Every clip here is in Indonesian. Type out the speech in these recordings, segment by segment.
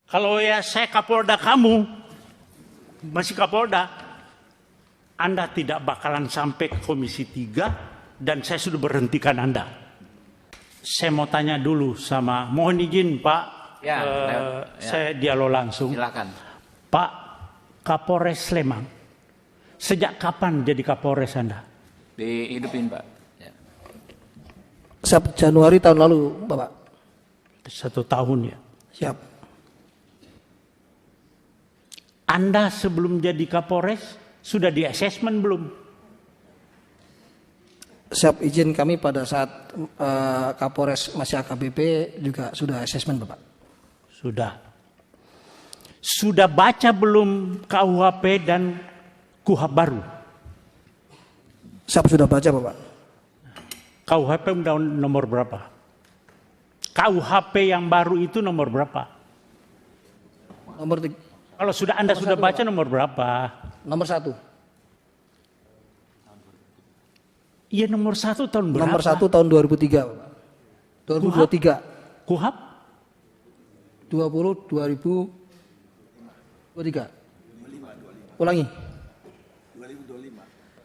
Kalau ya saya Kapolda kamu, masih Kapolda, Anda tidak bakalan sampai ke Komisi 3 dan saya sudah berhentikan Anda. Saya mau tanya dulu sama, mohon izin Pak, saya dialog langsung. Silakan. Pak Kapolres Sleman, sejak kapan jadi Kapolres Anda? Dihidupin Pak. Ya. Januari tahun lalu Bapak. 1 tahun ya. Siap. Anda sebelum jadi Kapolres sudah di assessment belum? Siap, izin kami pada saat Kapolres masih AKBP juga sudah assessment Bapak. Sudah. Sudah baca belum KUHP dan KUHP baru? Siap, sudah baca Bapak. KUHP undang nomor berapa? KUHP yang baru itu nomor berapa? Nomor 3. Kalau sudah Anda sudah baca nomor berapa? Nomor 1. Iya nomor 1 tahun berapa? Nomor 1 tahun 2003 Bapak. 2023. KUHP? 2023. Ulangi.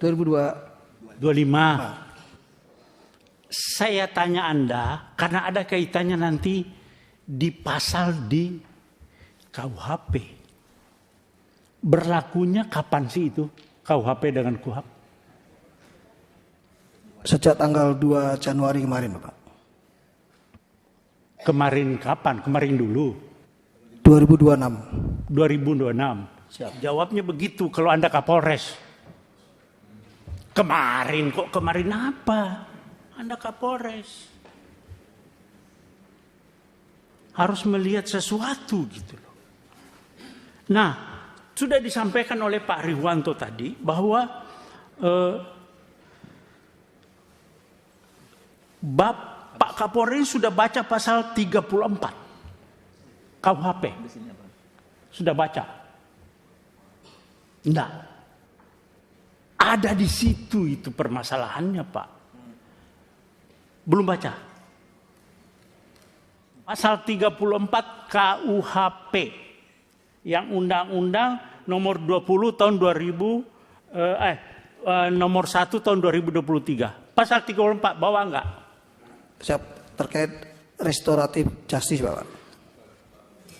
2025. Saya tanya Anda karena ada kaitannya nanti di pasal di KUHP. Berlakunya kapan sih itu KUHP dengan KUHP? Sejak tanggal 2 Januari kemarin Bapak. Kemarin kapan? Kemarin dulu. 2026. 2026. Siap. Jawabnya begitu kalau Anda Kapolres. Kemarin kok, kemarin apa? Anda Kapolres. Harus melihat sesuatu gitu loh. Nah, sudah disampaikan oleh Pak Riwanto tadi bahwa Pak Kapolri sudah baca pasal 34 KUHP. Sudah baca. Enggak. Ada di situ itu permasalahannya Pak. Belum baca. Pasal 34 KUHP. Yang undang-undang nomor 20 tahun 2000 nomor 1 tahun 2023. Pasal 34 bawa enggak? Siap, terkait restoratif justice Bapak.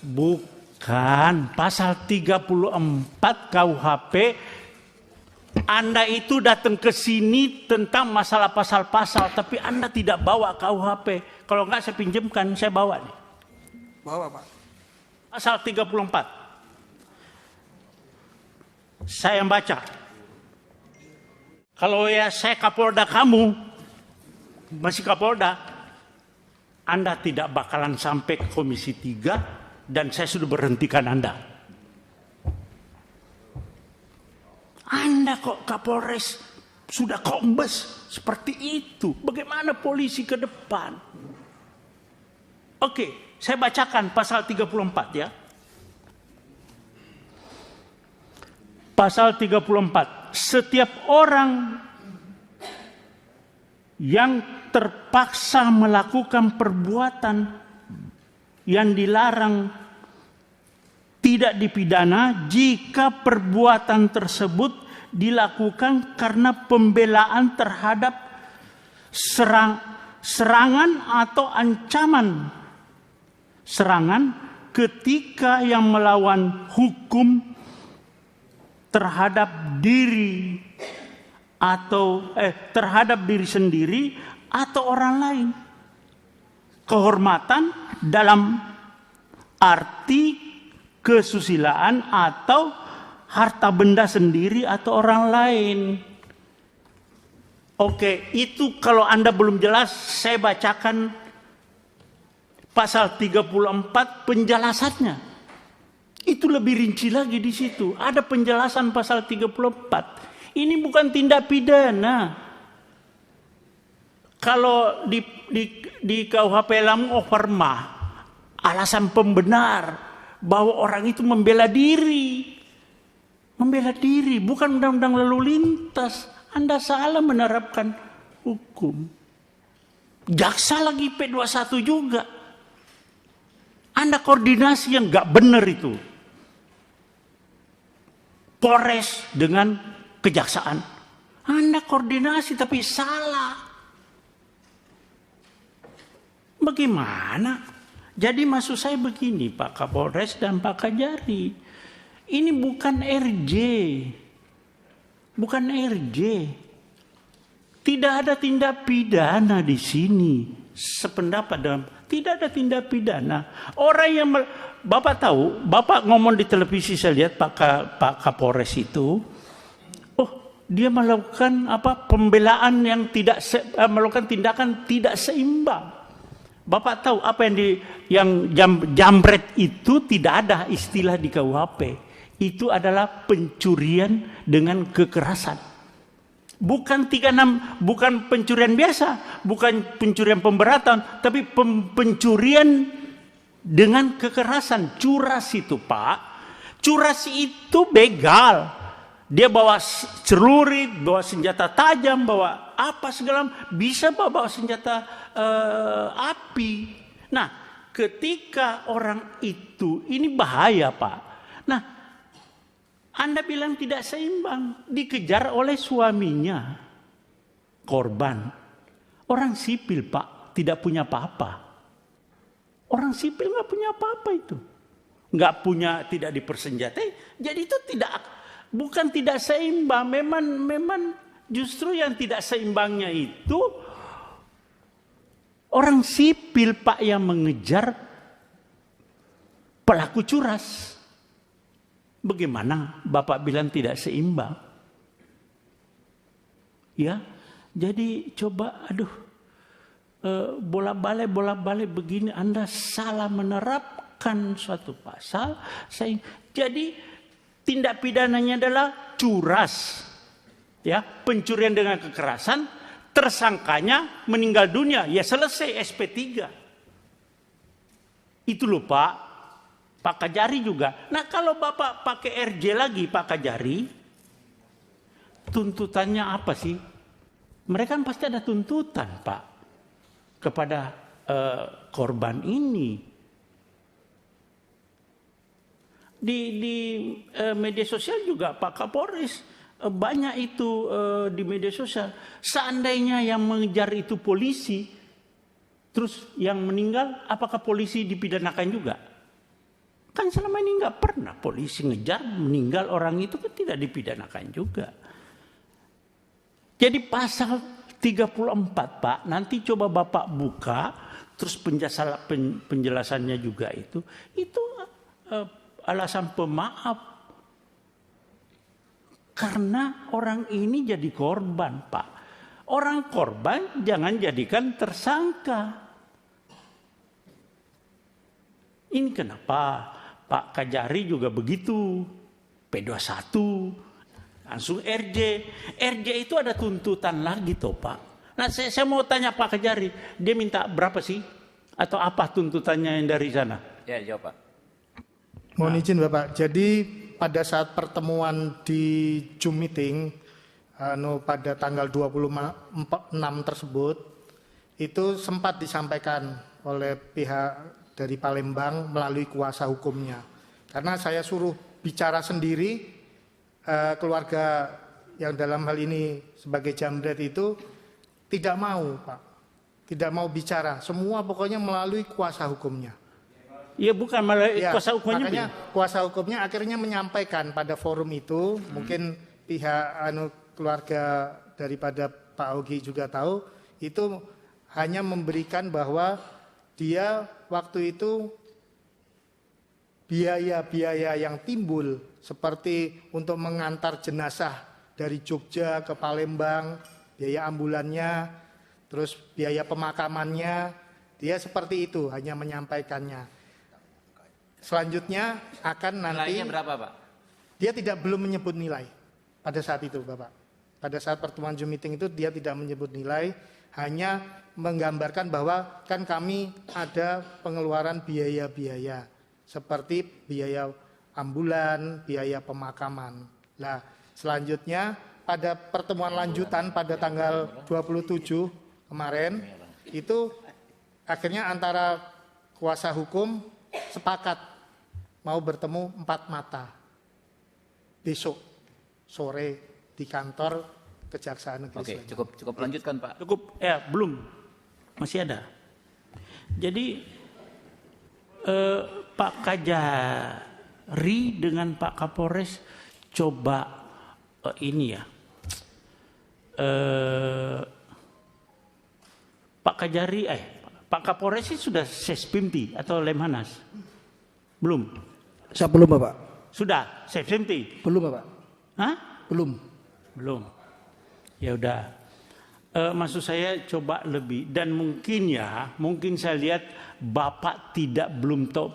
Bukan, pasal 34 KUHP. Anda itu datang ke sini tentang masalah pasal-pasal, tapi Anda tidak bawa KUHP. Kalau enggak saya pinjamkan, saya bawa nih. Bawa Pak. Pasal 34. Saya yang baca. Kalau ya saya Kapolda kamu, masih Kapolda, Anda tidak bakalan sampai ke Komisi 3 dan saya sudah berhentikan Anda. Anda kok Kapolres sudah kombes seperti itu. Bagaimana polisi ke depan? Oke, saya bacakan pasal 34 ya. Pasal 34. Setiap orang yang terpaksa melakukan perbuatan yang dilarang tidak dipidana jika perbuatan tersebut dilakukan karena pembelaan terhadap serangan atau ancaman serangan ketika yang melawan hukum terhadap diri atau terhadap diri sendiri atau orang lain. Kehormatan dalam arti kesusilaan atau harta benda sendiri atau orang lain. Oke, itu kalau Anda belum jelas, saya bacakan pasal 34 penjelasannya. Itu lebih rinci lagi di situ. Ada penjelasan pasal 34. Ini bukan tindak pidana. Kalau di KUHP Lamu Overma, alasan pembenar bahwa orang itu membela diri. Membela diri, bukan undang-undang lalu lintas. Anda salah menerapkan hukum. Jaksa lagi P21 juga. Anda koordinasi yang nggak benar itu. Polres dengan kejaksaan. Anda koordinasi tapi salah. Bagaimana? Jadi maksud saya begini Pak Kapolres dan Pak Kajari. Ini bukan RJ. Bukan RJ. Tidak ada tindak pidana di sini. Sependapat dalam tidak ada tindak pidana. Orang yang Bapak tahu, Bapak ngomong di televisi saya lihat Pak Kapolres itu, oh dia melakukan pembelaan yang melakukan tindakan tidak seimbang. Bapak tahu apa yang jambret itu tidak ada istilah di KUHP. Itu adalah pencurian dengan kekerasan. Bukan 36, bukan pencurian biasa, bukan pencurian pemberatan, tapi pencurian dengan kekerasan. Curas itu Pak, curas itu begal. Dia bawa celurit, bawa senjata tajam, bawa apa segala, bisa bawa senjata api. Nah, ketika orang itu, ini bahaya Pak. Nah, Anda bilang tidak seimbang, dikejar oleh suaminya, korban. Orang sipil Pak, tidak punya apa-apa. Orang sipil nggak punya apa-apa itu. Nggak punya, tidak dipersenjatai. Jadi itu bukan tidak seimbang. Memang justru yang tidak seimbangnya itu orang sipil Pak yang mengejar pelaku curas. Bagaimana Bapak bilang tidak seimbang? Ya, jadi coba bola-balik begini Anda salah menerapkan suatu pasal. Jadi tindak pidananya adalah curas. Ya, pencurian dengan kekerasan, tersangkanya meninggal dunia, ya selesai SP3. Itu loh Pak Kajari juga. Nah kalau Bapak pakai RJ lagi Pak Kajari, tuntutannya apa sih? Mereka kan pasti ada tuntutan Pak kepada korban ini. Di media sosial juga Pak Kapolres banyak itu di media sosial. Seandainya yang mengejar itu polisi, terus yang meninggal, apakah polisi dipidanakan juga? Kan selama ini nggak pernah polisi ngejar meninggal orang itu kan tidak dipidanakan juga. Jadi pasal 34 Pak, nanti coba Bapak buka, terus penjelasannya juga itu alasan pemaaf. Karena orang ini jadi korban Pak. Orang korban jangan jadikan tersangka. Ini kenapa Pak Kajari juga begitu. P21 langsung RJ. RJ itu ada tuntutan lagi toh Pak. Nah saya mau tanya Pak Kajari, dia minta berapa sih? Atau apa tuntutannya yang dari sana? Ya jawab Pak. Mohon izin Bapak, jadi pada saat pertemuan di Zoom meeting pada tanggal 26 tersebut, itu sempat disampaikan oleh pihak dari Palembang melalui kuasa hukumnya. Karena saya suruh bicara sendiri, keluarga yang dalam hal ini sebagai jambret itu tidak mau Pak. Tidak mau bicara, semua pokoknya melalui kuasa hukumnya. Iya bukan melalui kuasa hukumnya. Makanya kuasa hukumnya akhirnya menyampaikan pada forum itu, mungkin pihak keluarga daripada Pak Ogi juga tahu, itu hanya memberikan bahwa dia waktu itu biaya-biaya yang timbul seperti untuk mengantar jenazah dari Jogja ke Palembang, biaya ambulannya, terus biaya pemakamannya, dia seperti itu hanya menyampaikannya. Selanjutnya akan nanti Nilainya berapa Pak? Dia belum menyebut nilai pada saat itu Bapak. Pada saat pertemuan Zoom meeting itu dia tidak menyebut nilai, hanya menggambarkan bahwa kan kami ada pengeluaran biaya-biaya seperti biaya ambulan, biaya pemakaman. Nah, selanjutnya pada pertemuan lanjutan pada tanggal 27 kemarin itu akhirnya antara kuasa hukum sepakat mau bertemu 4 mata besok sore di kantor Kejaksaan Negeri Oke, Sleman. cukup lanjutkan Pak. Cukup, belum, masih ada. Jadi Pak Kajari dengan Pak Kapolres coba ini ya, Pak Kajari, Pak Kapolres sih sudah Sespimti atau Lemhanas? Belum? Saya belum Bapak. Sudah Sespimti? Belum Bapak. Hah? Belum. Belum. Ya udah. Maksud saya coba lebih, dan mungkin saya lihat Bapak belum tahu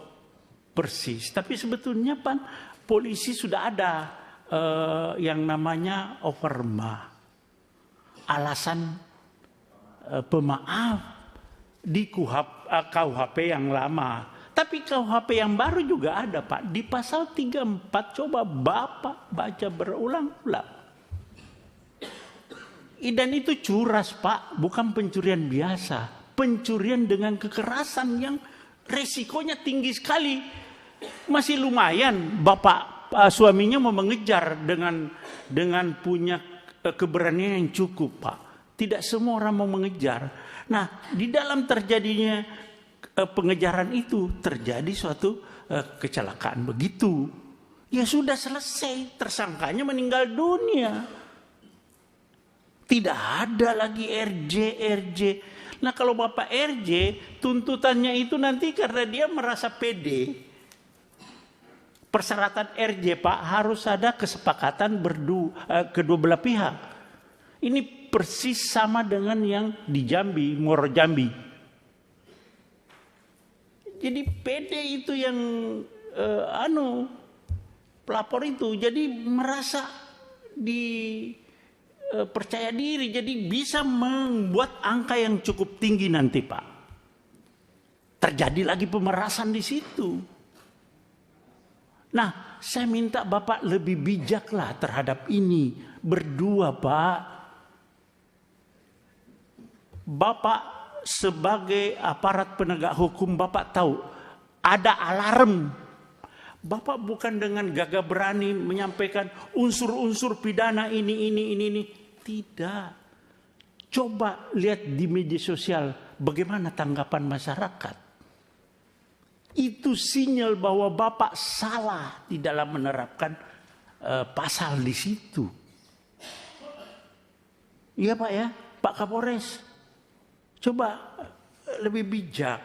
persis, tapi sebetulnya polisi sudah ada yang namanya overma, alasan pemaaf di KUHP yang lama, tapi KUHP yang baru juga ada Pak, di pasal 34, coba Bapak baca berulang-ulang. Dan itu curas Pak, bukan pencurian biasa. Pencurian dengan kekerasan yang resikonya tinggi sekali. Masih lumayan Bapak suaminya mau mengejar dengan punya keberanian yang cukup Pak. Tidak semua orang mau mengejar. Nah, di dalam terjadinya pengejaran itu terjadi suatu kecelakaan begitu. Ya sudah selesai, tersangkanya meninggal dunia. Tidak ada lagi RJ. Nah kalau Bapak RJ, tuntutannya itu nanti karena dia merasa pede. Persyaratan RJ Pak harus ada kesepakatan kedua belah pihak. Ini persis sama dengan yang di Jambi, Muaro Jambi. Jadi pede itu yang pelapor itu. Jadi merasa percaya diri, jadi bisa membuat angka yang cukup tinggi nanti Pak. Terjadi lagi pemerasan di situ. Nah, saya minta Bapak lebih bijaklah terhadap ini. Berdua Pak. Bapak sebagai aparat penegak hukum, Bapak tahu ada alarm. Bapak bukan dengan gagah berani menyampaikan unsur-unsur pidana ini. Tidak. Coba lihat di media sosial bagaimana tanggapan masyarakat. Itu sinyal bahwa Bapak salah di dalam menerapkan pasal di situ. Iya Pak ya, Pak Kapolres. Coba lebih bijak.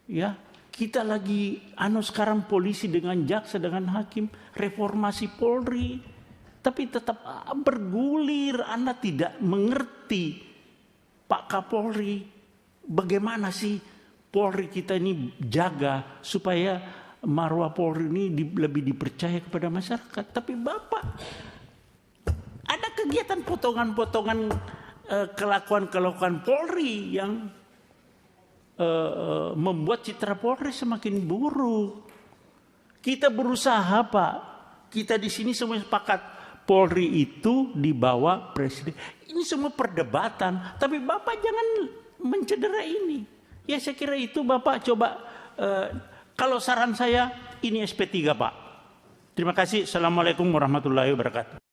Ya. Kita lagi sekarang polisi dengan jaksa dengan hakim, reformasi Polri, tapi tetap bergulir. Anda tidak mengerti Pak Kapolri, bagaimana sih Polri kita ini jaga supaya marwah Polri ini lebih dipercaya kepada masyarakat. Tapi Bapak ada kegiatan potongan-potongan kelakuan Polri yang membuat citra Polri semakin buruk. Kita berusaha Pak. Kita di sini semua sepakat Polri itu di bawah presiden. Ini semua perdebatan. Tapi Bapak jangan mencederai ini. Ya saya kira itu Bapak coba. Kalau saran saya ini SP3 Pak. Terima kasih. Assalamualaikum warahmatullahi wabarakatuh.